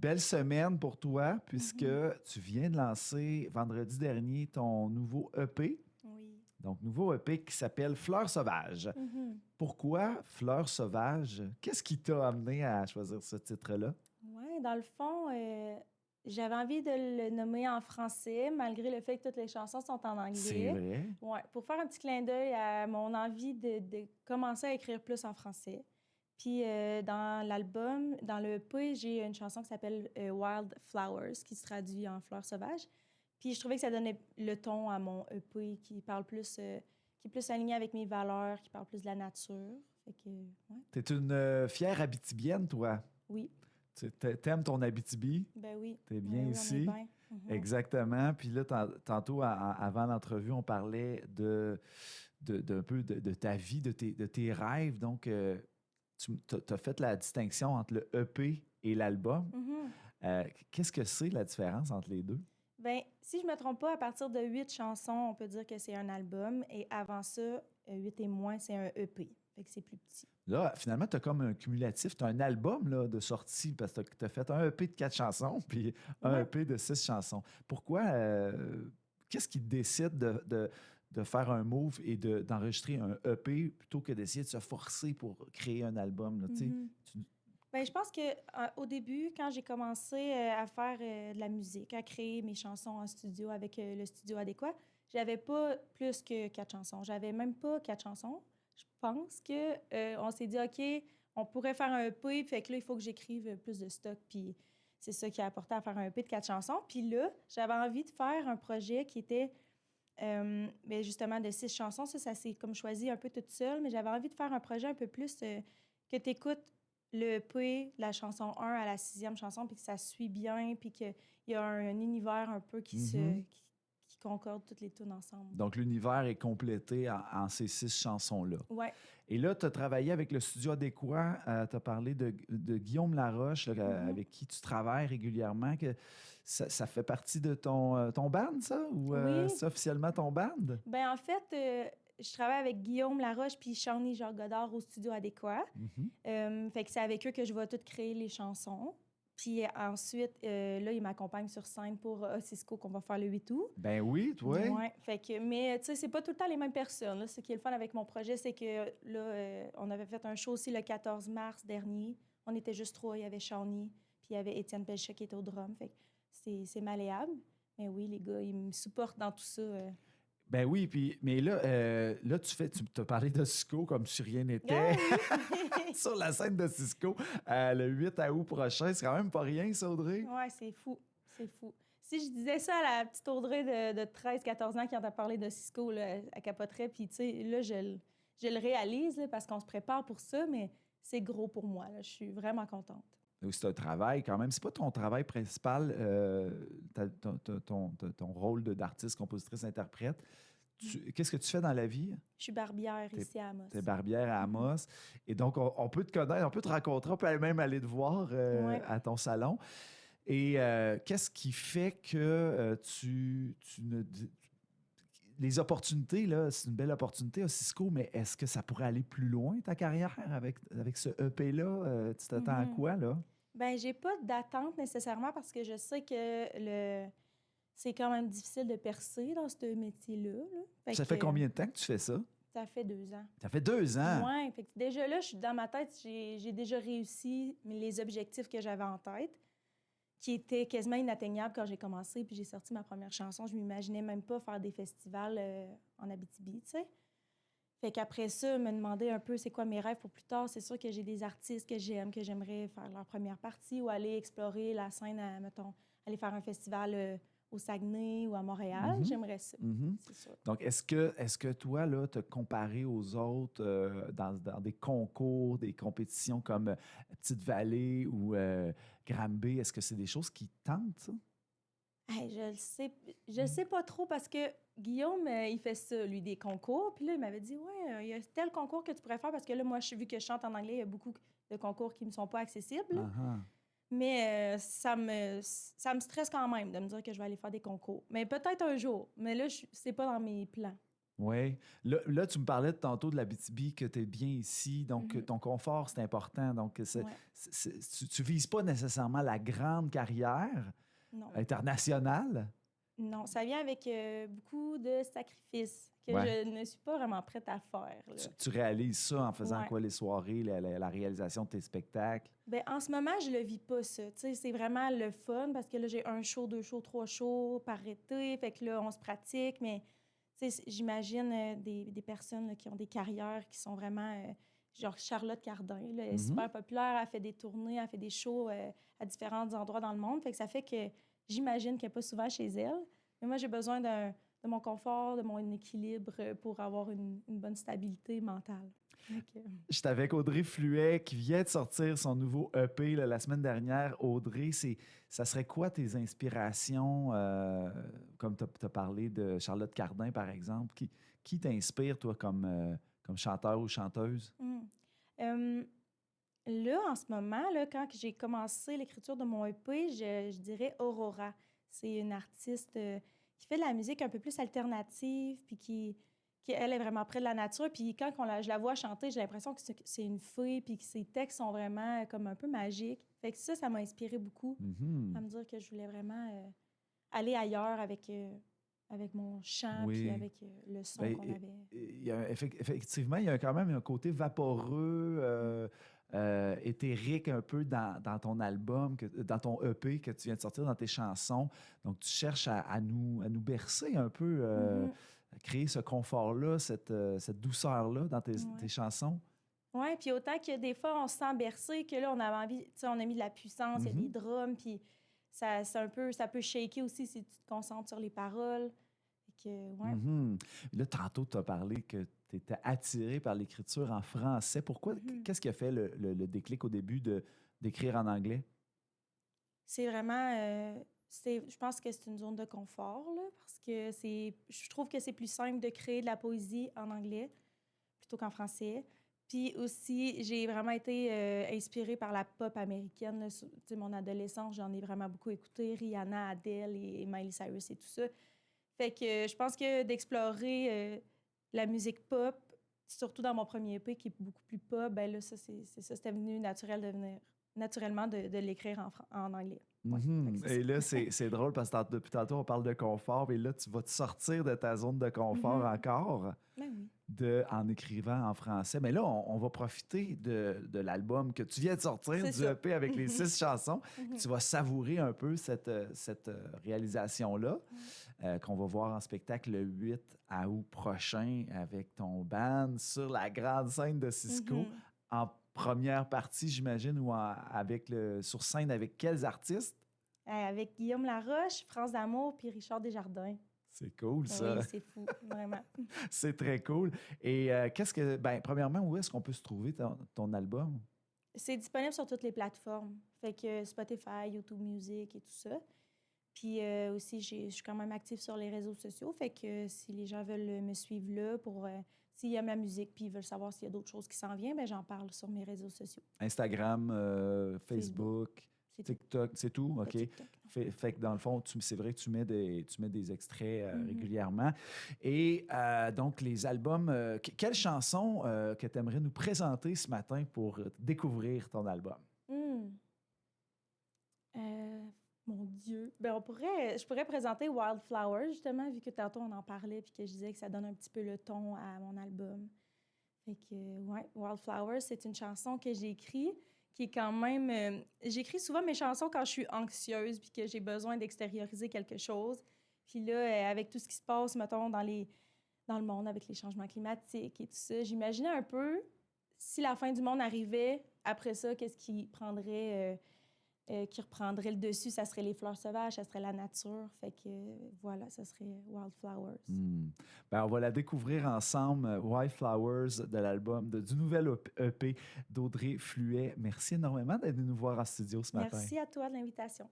belle semaine pour toi puisque tu viens de lancer vendredi dernier ton nouveau EP. Oui. Donc, nouveau EP qui s'appelle Fleurs sauvages. Pourquoi Fleurs sauvages? Qu'est-ce qui t'a amené à choisir ce titre-là? Oui, dans le fond, j'avais envie de le nommer en français, malgré le fait que toutes les chansons sont en anglais. C'est vrai? Ouais, pour faire un petit clin d'œil à mon envie de commencer à écrire plus en français. Puis dans l'album, dans le EP, j'ai une chanson qui s'appelle Wild Flowers, qui se traduit en Fleurs sauvages. Puis je trouvais que ça donnait le ton à mon EP qui parle plus, qui est plus aligné avec mes valeurs, qui parle plus de la nature. Fait que, ouais. T'es une fière Abitibienne, toi. Oui, T'aimes ton Abitibi? ben oui. T'es bien Oui, ici? on est bien. Exactement. Puis là, tantôt, avant l'entrevue, on parlait d'un peu de ta vie, de tes rêves. Donc, tu as fait la distinction entre le EP et l'album. Qu'est-ce que c'est la différence entre les deux? Ben, si je me trompe pas, à partir de 8 chansons, on peut dire que c'est un album. Et avant ça, 8 et moins, c'est un EP. Fait que c'est plus petit. Là, finalement, tu as comme un cumulatif. Tu as un album là, de sortie parce que tu as fait un EP de 4 chansons puis un EP de 6 chansons. Pourquoi? Qu'est-ce qui te décide de faire un move et d'enregistrer un EP plutôt que d'essayer de se forcer pour créer un album? Là, Ben, je pense qu'au début, quand j'ai commencé à faire de la musique, à créer mes chansons en studio avec le studio adéquat, j'avais pas plus que 4 chansons. J'avais même pas 4 chansons. Je pense que on s'est dit, OK, on pourrait faire un EP, fait que là, il faut que j'écrive plus de stock. Puis c'est ça qui a apporté à faire un EP de 4 chansons. Puis là, j'avais envie de faire un projet qui était ben, justement de 6 chansons. Ça s'est comme choisi un peu toute seule, mais j'avais envie de faire un projet un peu plus que tu écoutes le EP, la chanson 1 à la 6e chanson, puis que ça suit bien, puis qu'il y a un univers un peu qui concorde toutes les tunes ensemble. Donc, l'univers est complété en ces 6 chansons-là. Ouais. Et là, tu as travaillé avec le studio adéquat. Tu as parlé de Guillaume Laroche, là, avec qui tu travailles régulièrement. Que ça fait partie de ton band, ça? Ou Oui. c'est officiellement ton band? Ben en fait, je travaille avec Guillaume Laroche puis Shawnee Jacques-Godard au studio adéquat. Fait que c'est avec eux que je vais toutes créer les chansons. Puis ensuite, là, ils m'accompagnent sur scène pour Cisco qu'on va faire le 8 août. Ben oui, toi. Ouais. Fait que, mais tu sais, c'est pas tout le temps les mêmes personnes. Là. Ce qui est le fun avec mon projet, c'est que là, on avait fait un show aussi le 14 mars dernier. On était juste 3. Il y avait Shawnee, puis il y avait Étienne Pelchat qui était au drum. Fait que c'est malléable. Mais oui, les gars, ils me supportent dans tout ça. Ben oui, mais là tu as parlé de Cisco comme si rien n'était. Sur la scène de Cisco, le 8 août prochain, c'est quand même pas rien, ça, Audrey? Ouais, c'est fou. C'est fou. Si je disais ça à la petite Audrey de 13-14 ans qui entend parler de Cisco, là, elle capoterait. Puis, tu sais, là, je le réalise là, parce qu'on se prépare pour ça, mais c'est gros pour moi. Là. Je suis vraiment contente. C'est un travail quand même. C'est pas ton travail principal, ton rôle d'artiste, compositrice, interprète. Qu'est-ce que tu fais dans la vie? Je suis barbière ici à Amos. T'es barbière à Amos. Et donc, on peut te connaître, on peut te rencontrer, on peut même aller te voir à ton salon. Et qu'est-ce qui fait que tu ne... Les opportunités, là, c'est une belle opportunité à Cisco, mais est-ce que ça pourrait aller plus loin, ta carrière, avec ce EP-là? Tu t'attends à quoi, là? Bien, j'ai pas d'attente nécessairement parce que je sais que c'est quand même difficile de percer dans ce métier-là. Là. Ça fait combien de temps que tu fais ça? Ça fait 2 ans. Ça fait 2 ans? Oui. Fait que déjà là, dans ma tête, j'ai déjà réussi les objectifs que j'avais en tête, qui étaient quasiment inatteignables quand j'ai commencé, puis j'ai sorti ma première chanson. Je m'imaginais même pas faire des festivals en Abitibi, tu sais. Fait qu'après ça, me demander un peu c'est quoi mes rêves pour plus tard. C'est sûr que j'ai des artistes que j'aime, que j'aimerais faire leur première partie ou aller explorer la scène, mettons, aller faire un festival au Saguenay ou à Montréal. J'aimerais ça, c'est sûr. Donc, est-ce que toi, là, te comparer aux autres dans des concours, des compétitions comme Petite Vallée ou Granby, est-ce que c'est des choses qui tentent, ça? Hey, je sais pas trop parce que Guillaume, il fait ça, lui, des concours. Puis là, il m'avait dit, ouais, il y a tel concours que tu pourrais faire parce que là, moi, vu que je chante en anglais, il y a beaucoup de concours qui me sont pas accessibles. Mais ça me stresse quand même de me dire que je vais aller faire des concours. Mais peut-être un jour. Mais là, c'est pas dans mes plans. Oui. Là, tu me parlais tantôt de l'Abitibi, que tu es bien ici, donc Mhm. ton confort, c'est important. Donc, Ouais, tu vises pas nécessairement la grande carrière non. internationale. Non, ça vient avec beaucoup de sacrifices que Ouais. je ne suis pas vraiment prête à faire, là. Tu réalises ça en faisant Ouais. quoi les soirées, la réalisation de tes spectacles? Ben, en ce moment, je le vis pas, ça. Tu sais, c'est vraiment le fun parce que là, j'ai un show, deux shows, trois shows par été. Fait que là, on se pratique. Mais tu sais, j'imagine des personnes là, qui ont des carrières qui sont vraiment... genre Charlotte Cardin, là, elle est Mhm. super populaire. Elle fait des tournées, elle fait des shows à différents endroits dans le monde. Fait que ça fait que j'imagine qu'elle n'est pas souvent chez elle. Mais moi, j'ai besoin de mon confort, de mon équilibre pour avoir une bonne stabilité mentale. Donc, J'étais avec Audrey Fluet qui vient de sortir son nouveau EP là, la semaine dernière. Audrey, ça serait quoi tes inspirations, comme tu as parlé de Charlotte Cardin, par exemple? Qui t'inspire, toi, comme chanteur ou chanteuse? euh, là, en ce moment, là, quand j'ai commencé l'écriture de mon EP, je dirais Aurora. C'est une artiste qui fait de la musique un peu plus alternative, puis qui elle, est vraiment près de la nature. Puis quand je la vois chanter, j'ai l'impression que c'est une fée, puis que ses textes sont vraiment comme un peu magiques. Fait que ça m'a inspiré beaucoup à Mhm. me dire que je voulais vraiment aller ailleurs avec mon chant, puis Oui. avec le son Ben, qu'on avait. effectivement, il y a quand même un côté vaporeux, éthérique un peu dans ton album, dans ton EP que tu viens de sortir, dans tes chansons. Donc, tu cherches à nous bercer un peu, Mhm. à créer ce confort-là, cette douceur-là dans tes Ouais. chansons. Oui, puis autant que des fois, on se sent bercé, que là, on avait envie, tu sais, on a mis de la puissance, il y a des Mhm. drums, puis ça peut shaker aussi si tu te concentres sur les paroles. Fait que, ouais. Mhm. Là, tantôt, tu as parlé que tu étais attiré par l'écriture en français. Pourquoi? Mhm. Qu'est-ce qui a fait le déclic au début d'écrire en anglais? C'est vraiment, je pense que c'est une zone de confort, là, parce que je trouve que c'est plus simple de créer de la poésie en anglais plutôt qu'en français. Puis aussi, j'ai vraiment été inspirée par la pop américaine. Là. Tu sais, mon adolescence, j'en ai vraiment beaucoup écouté. Rihanna, Adele et Miley Cyrus et tout ça. Fait que je pense que d'explorer la musique pop, surtout dans mon premier EP qui est beaucoup plus pop, ben là, c'est ça, c'était venu naturellement de l'écrire en anglais. Ouais, fait que Mhm. c'est ça. Et là, c'est drôle parce que depuis tantôt, on parle de confort, et là, tu vas te sortir de ta zone de confort Mhm. encore Ben oui. en écrivant en français. Mais là, on va profiter de l'album que tu viens de sortir, C'est du ça. EP avec les 6 chansons. Puis Mhm. tu vas savourer un peu cette réalisation-là Ouais. qu'on va voir en spectacle le 8 août prochain avec ton band sur la grande scène de Cisco Mhm. en première partie, j'imagine, ou sur scène avec quels artistes? Avec Guillaume Laroche, France d'Amour puis Richard Desjardins. C'est cool, ça. Oui, c'est fou, vraiment. C'est très cool. Et premièrement, où est-ce qu'on peut se trouver ton album? C'est disponible sur toutes les plateformes. Fait que Spotify, YouTube Music et tout ça. Puis aussi, je suis quand même active sur les réseaux sociaux. Fait que si les gens veulent me suivre là pour s'ils aiment la musique puis ils veulent savoir s'il y a d'autres choses qui s'en viennent, ben j'en parle sur mes réseaux sociaux. Instagram, Facebook, Facebook, c'est tout. TikTok, c'est tout? Pas OK. TikTok, non. Fait que dans le fond, c'est vrai que tu mets des extraits Mhm. régulièrement. Et donc, les albums, quelles chansons que tu aimerais nous présenter ce matin pour découvrir ton album? Hmm. Euh, Mon Dieu. Ben, je pourrais présenter Wildflower, justement, vu que tantôt on en parlait puis que je disais que ça donne un petit peu le ton à mon album. Fait que, ouais, Wildflower, c'est une chanson que j'ai écrite qui est quand même... j'écris souvent mes chansons quand je suis anxieuse puis que j'ai besoin d'extérioriser quelque chose. Puis là, avec tout ce qui se passe, mettons, dans le monde, avec les changements climatiques et tout ça, j'imaginais un peu si la fin du monde arrivait, après ça, qu'est-ce qui reprendrait le dessus? Ça serait les fleurs sauvages, ça serait la nature. Fait que, voilà, ça serait Wildflowers. Hmm. On va la découvrir ensemble, White Flowers, de l'album, du nouvel EP d'Audrey Fluet. Merci énormément d'être venu nous voir en studio ce matin. Merci à toi de l'invitation.